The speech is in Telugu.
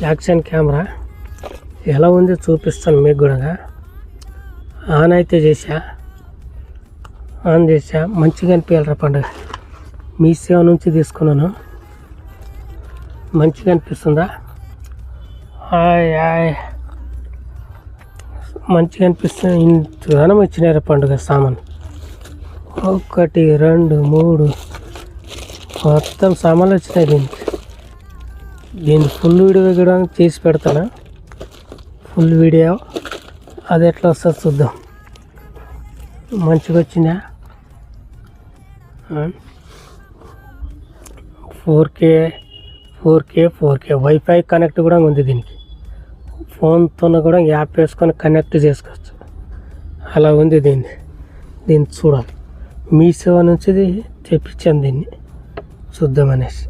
యాక్షన్ కెమెరా ఎలా ఉంది చూపిస్తాను మీకు కూడా. ఆన్ అయితే ఆన్ చేసా మంచిగా అనిపించాలిరా పండుగ. మీ సేవ నుంచి తీసుకున్నాను, మంచిగా అనిపిస్తుందా? మంచిగా అనిపిస్తుంది. ఇంతగానం వచ్చినాయి పండుగ సామాన్. 1 2 3 మొత్తం సామాన్లు వచ్చినాయి. దీన్ని ఫుల్ వీడియో కూడా చేసి పెడతాను. ఫుల్ వీడియో అది ఎట్లా వస్తుందో చూద్దాం. మంచిగా వచ్చిందా? 4K వైఫై కనెక్ట్ కూడా ఉంది దీనికి. ఫోన్తో కూడా యాప్ వేసుకొని కనెక్ట్ చేసుకోవచ్చు. అలా ఉంది దీన్ని చూడాలి. మీ సేవ నుంచి తెప్పించాను, దీన్ని చూద్దామనేసి.